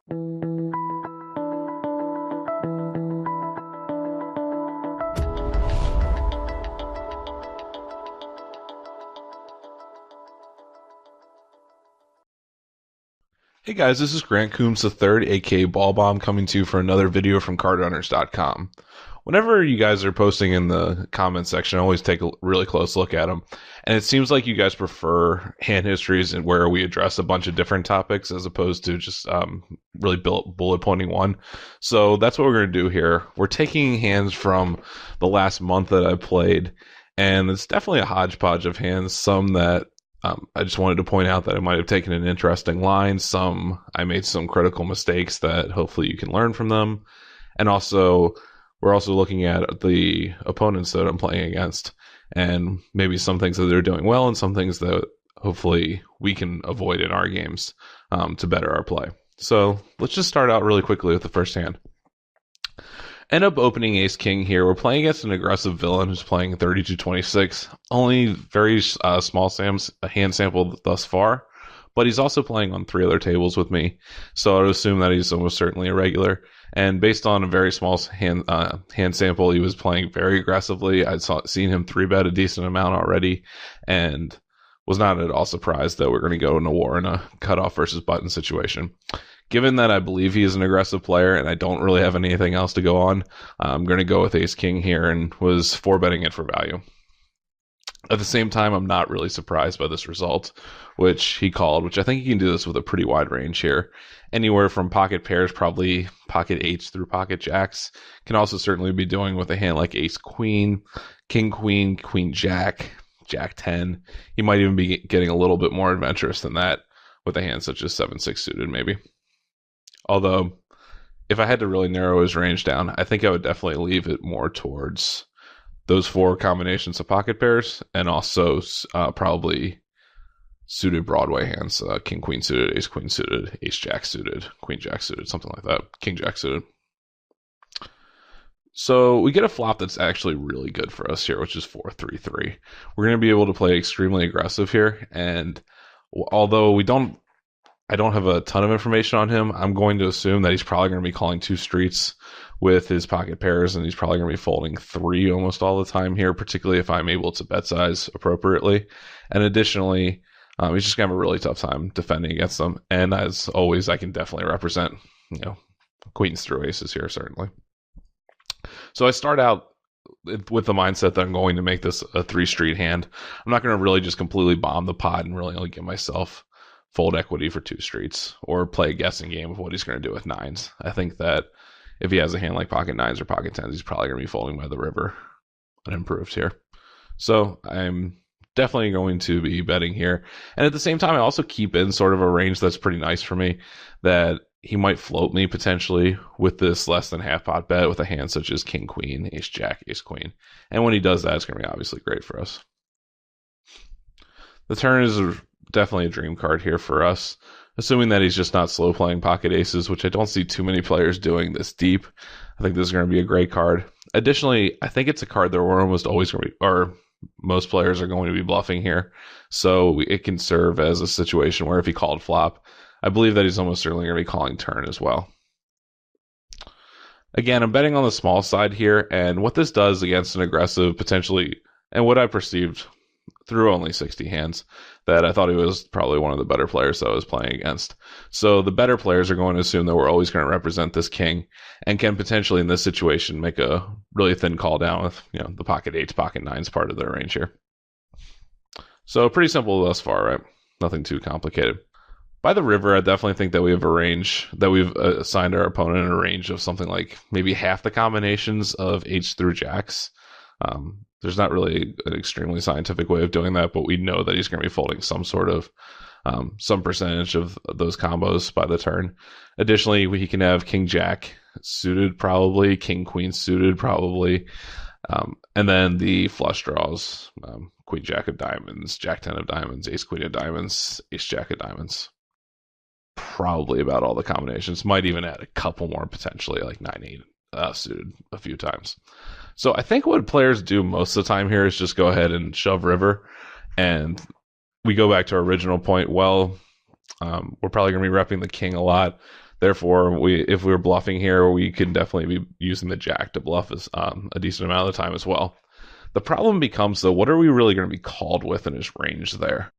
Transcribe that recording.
Hey guys, this is Grant Coombs III, aka Balbomb, coming to you for another video from CardRunners.com. Whenever you guys are posting in the comment section, I always take a really close look at them. And it seems like you guys prefer hand histories and where we address a bunch of different topics as opposed to just really bullet pointing one. So that's what we're going to do here. We're taking hands from the last month that I played, and it's definitely a hodgepodge of hands. Some that I just wanted to point out that I might have taken an interesting line. Some I made some critical mistakes that hopefully you can learn from them. And also, we're also looking at the opponents that I'm playing against and maybe some things that they're doing well and some things that hopefully we can avoid in our games to better our play. So let's just start out really quickly with the first hand. End up opening ace king here. We're playing against an aggressive villain who's playing 30-26. Only very small hand sample thus far, but he's also playing on 3 other tables with me, so I would assume that he's almost certainly a regular. And based on a very small hand sample, he was playing very aggressively. I'd seen him 3-bet a decent amount already, and was not at all surprised that we're going to go into war in a cutoff versus button situation. Given that I believe he is an aggressive player and I don't really have anything else to go on, I'm going to go with ace-king here and was 4-betting it for value. At the same time, I'm not really surprised by this result, which he called, which I think you can do this with a pretty wide range here. Anywhere from pocket pairs, probably pocket eights through pocket jacks. Can also certainly be doing with a hand like ace-queen, king-queen, queen-jack, jack-10. He might even be getting a little bit more adventurous than that with a hand such as 7-6 suited maybe. Although, if I had to really narrow his range down, I think I would definitely leave it more towards those 4 combinations of pocket pairs and also probably suited Broadway hands. King-queen suited, ace-queen suited, ace-jack suited, queen-jack suited, something like that. King-jack suited. So we get a flop that's actually really good for us here, which is 4-3-3. We're going to be able to play extremely aggressive here, and although I don't have a ton of information on him, I'm going to assume that he's probably going to be calling 2 streets with his pocket pairs, and he's probably going to be folding 3 almost all the time here, particularly if I'm able to bet size appropriately. And additionally, he's just going to have a really tough time defending against them. And as always, I can definitely represent, queens through aces here, certainly. So I start out with the mindset that I'm going to make this a 3-street hand. I'm not going to really just completely bomb the pot and really only give myself fold equity for 2 streets or play a guessing game of what he's going to do with 9s. I think that if he has a hand like pocket 9s or pocket 10s, he's probably going to be folding by the river unimproved here. So I'm definitely going to be betting here. And at the same time, I also keep in sort of a range that's pretty nice for me, that he might float me potentially with this less than half pot bet with a hand such as king queen, ace jack, ace queen. And when he does that, it's going to be obviously great for us. The turn is definitely a dream card here for us, assuming that he's just not slow playing pocket aces, which I don't see too many players doing this deep. I think this is going to be a great card. Additionally, I think it's a card that we're almost always going to be, or most players are going to be bluffing here. So it can serve as a situation where if he called flop, I believe that he's almost certainly going to be calling turn as well. Again, I'm betting on the small side here, and what this does against an aggressive, potentially, and what I perceived through only 60 hands, that I thought he was probably one of the better players that I was playing against. So the better players are going to assume that we're always going to represent this king and can potentially in this situation make a really thin call down with the pocket 8s, pocket 9s part of their range here. So pretty simple thus far, right? Nothing too complicated. By the river, I definitely think that we have a range, that we've assigned our opponent a range of something like maybe half the combinations of 8s through jacks. There's not really an extremely scientific way of doing that, but we know that he's going to be folding some sort of, some percentage of those combos by the turn. Additionally, he can have king jack suited probably, king queen suited probably, and then the flush draws, queen jack of diamonds, jack 10 of diamonds, ace queen of diamonds, ace jack of diamonds. Probably about all the combinations. Might even add a couple more potentially, like 9-8 suited a few times. So I think what players do most of the time here is just go ahead and shove river, and we go back to our original point. Well, we're probably going to be repping the king a lot. Therefore, if we're bluffing here, we can definitely be using the jack to bluff a decent amount of the time as well. The problem becomes, though, what are we really going to be called with in his range there?